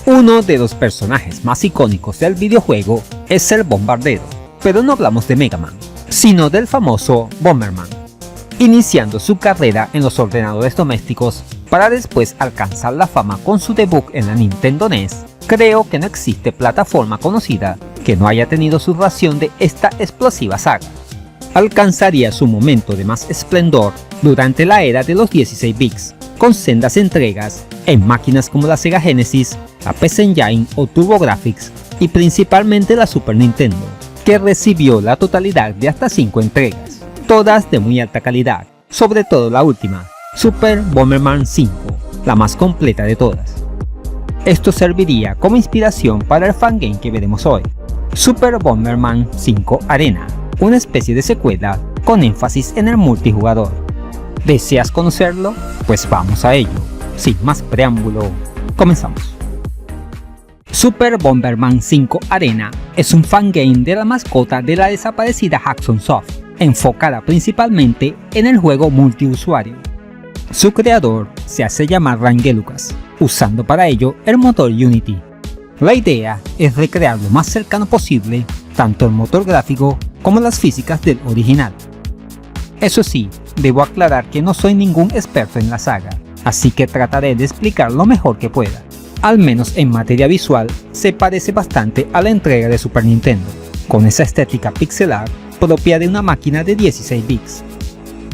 Uno de los personajes más icónicos del videojuego es el bombardero, pero no hablamos de Mega Man, sino del famoso Bomberman, iniciando su carrera en los ordenadores domésticos para después alcanzar la fama con su debut en la Nintendo NES. Creo que no existe plataforma conocida que no haya tenido su ración de esta explosiva saga. Alcanzaría su momento de más esplendor durante la era de los 16 bits, con sendas entregas en máquinas como la Sega Genesis, la PC Engine o TurboGrafx y principalmente la Super Nintendo, que recibió la totalidad de hasta 5 entregas, todas de muy alta calidad, sobre todo la última, Super Bomberman 5, la más completa de todas. Esto serviría como inspiración para el fangame que veremos hoy, Super Bomberman 5 Arena, una especie de secuela con énfasis en el multijugador. ¿Deseas conocerlo? Pues vamos a ello. Sin más preámbulo, comenzamos. Super Bomberman 5 Arena es un fangame de la mascota de la desaparecida Hudson Soft, enfocada principalmente en el juego multiusuario. Su creador se hace llamar Rangel Lucas, usando para ello el motor Unity. La idea es recrear lo más cercano posible tanto el motor gráfico como las físicas del original. Eso sí, debo aclarar que no soy ningún experto en la saga, así que trataré de explicar lo mejor que pueda. Al menos en materia visual, se parece bastante a la entrega de Super Nintendo, con esa estética pixel art propia de una máquina de 16 bits.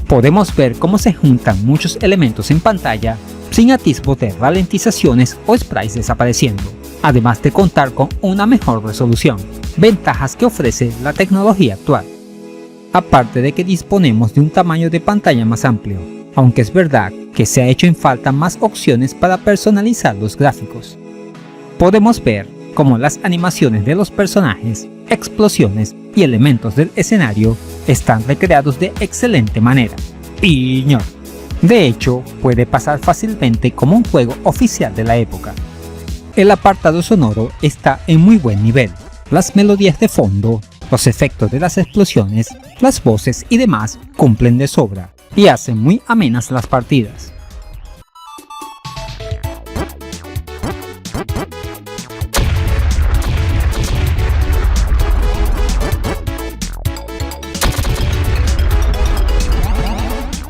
Podemos ver cómo se juntan muchos elementos en pantalla, sin atisbos de ralentizaciones o sprites desapareciendo, además de contar con una mejor resolución, ventajas que ofrece la tecnología actual. Aparte de que disponemos de un tamaño de pantalla más amplio, aunque es verdad que se ha hecho en falta más opciones para personalizar los gráficos. Podemos ver cómo las animaciones de los personajes, explosiones y elementos del escenario están recreados de excelente manera. ¡Piñón! De hecho, puede pasar fácilmente como un juego oficial de la época. El apartado sonoro está en muy buen nivel. Las melodías de fondo, los efectos de las explosiones, las voces y demás cumplen de sobra y hacen muy amenas las partidas.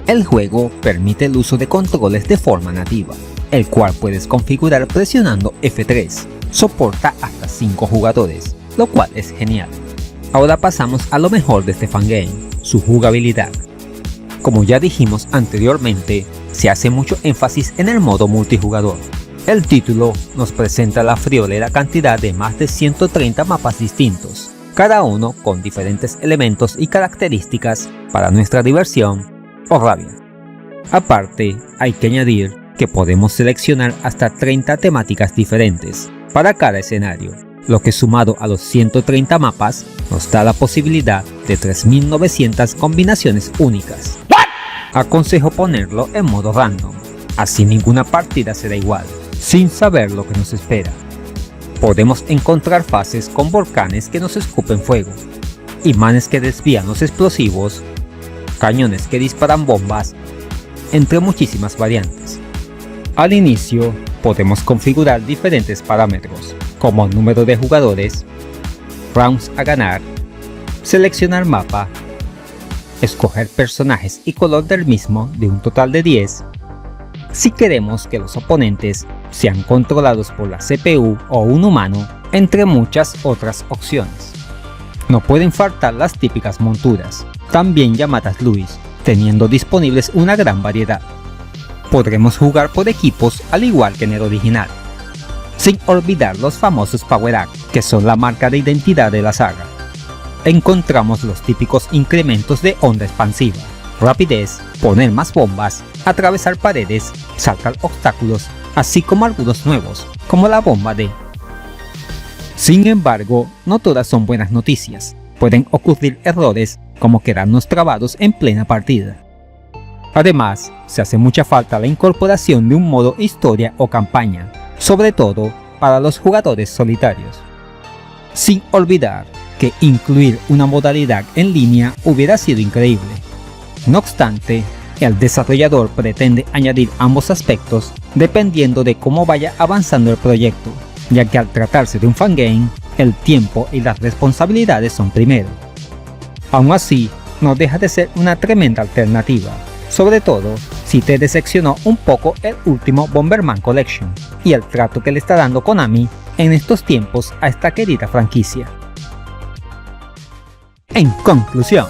El juego permite el uso de controles de forma nativa, el cual puedes configurar presionando F3. Soporta hasta 5 jugadores, lo cual es genial. Ahora pasamos a lo mejor de este fangame, su jugabilidad. Como ya dijimos anteriormente, se hace mucho énfasis en el modo multijugador. El título nos presenta la friolera cantidad de más de 130 mapas distintos, cada uno con diferentes elementos y características para nuestra diversión o rabia. Aparte, hay que añadir que podemos seleccionar hasta 30 temáticas diferentes para cada escenario, lo que sumado a los 130 mapas nos da la posibilidad de 3900 combinaciones únicas. Aconsejo ponerlo en modo random, así ninguna partida será igual, sin saber lo que nos espera. Podemos encontrar fases con volcanes que nos escupen fuego, imanes que desvían los explosivos, cañones que disparan bombas, entre muchísimas variantes. Al inicio, podemos configurar diferentes parámetros, como número de jugadores, rounds a ganar, seleccionar mapa, escoger personajes y color del mismo de un total de 10, si queremos que los oponentes sean controlados por la CPU o un humano, entre muchas otras opciones. No pueden faltar las típicas monturas, también llamadas Luis, teniendo disponibles una gran variedad. Podremos jugar por equipos al igual que en el original, sin olvidar los famosos Power Up, que son la marca de identidad de la saga. Encontramos los típicos incrementos de onda expansiva, rapidez, poner más bombas, atravesar paredes, saltar obstáculos, así como algunos nuevos, como la bomba D. Sin embargo, no todas son buenas noticias. Pueden ocurrir errores como quedarnos trabados en plena partida. Además, se hace mucha falta la incorporación de un modo historia o campaña, sobre todo para los jugadores solitarios. Sin olvidar que incluir una modalidad en línea hubiera sido increíble. No obstante, el desarrollador pretende añadir ambos aspectos dependiendo de cómo vaya avanzando el proyecto, ya que al tratarse de un fangame, el tiempo y las responsabilidades son primero. Aún así, no deja de ser una tremenda alternativa, sobre todo si te decepcionó un poco el último Bomberman Collection y el trato que le está dando Konami en estos tiempos a esta querida franquicia. En conclusión,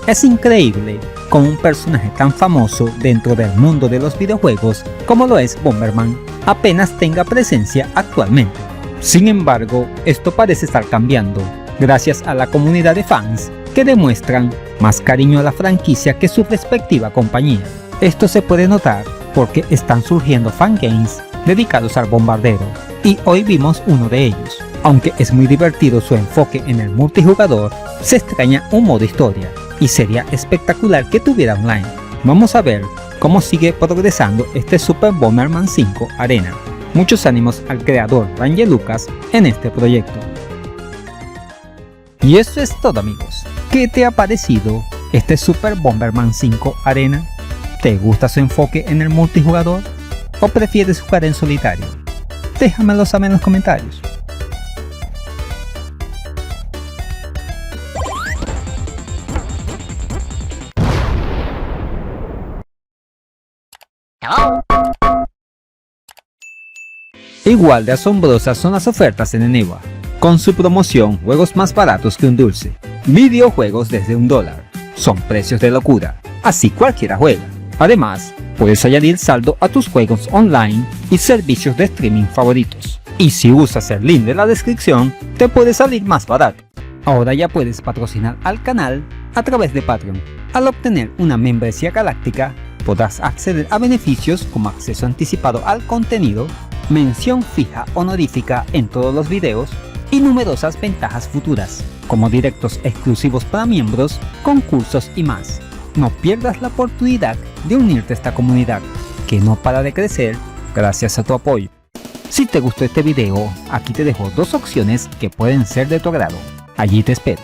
es increíble cómo un personaje tan famoso dentro del mundo de los videojuegos como lo es Bomberman apenas tenga presencia actualmente. Sin embargo, esto parece estar cambiando gracias a la comunidad de fans que demuestran más cariño a la franquicia que su respectiva compañía. Esto se puede notar porque están surgiendo fangames dedicados al bombardero, y hoy vimos uno de ellos. Aunque es muy divertido su enfoque en el multijugador, se extraña un modo historia, y sería espectacular que tuviera online. Vamos a ver cómo sigue progresando este Super Bomberman 5 Arena. Muchos ánimos al creador Ranger Lucas en este proyecto. Y eso es todo, amigos. ¿Qué te ha parecido este Super Bomberman 5 Arena? ¿Te gusta su enfoque en el multijugador? ¿O prefieres jugar en solitario? Déjamelo saber en los comentarios. Igual de asombrosas son las ofertas en Eneba, con su promoción juegos más baratos que un dulce, videojuegos desde $1, son precios de locura, así cualquiera juega. Además, puedes añadir saldo a tus juegos online y servicios de streaming favoritos. Y si usas el link de la descripción, te puede salir más barato. Ahora ya puedes patrocinar al canal a través de Patreon. Al obtener una membresía galáctica, podrás acceder a beneficios como acceso anticipado al contenido, mención fija honorífica en todos los videos y numerosas ventajas futuras, como directos exclusivos para miembros, concursos y más. No pierdas la oportunidad de unirte a esta comunidad, que no para de crecer gracias a tu apoyo. Si te gustó este video, aquí te dejo dos opciones que pueden ser de tu agrado. Allí te espero.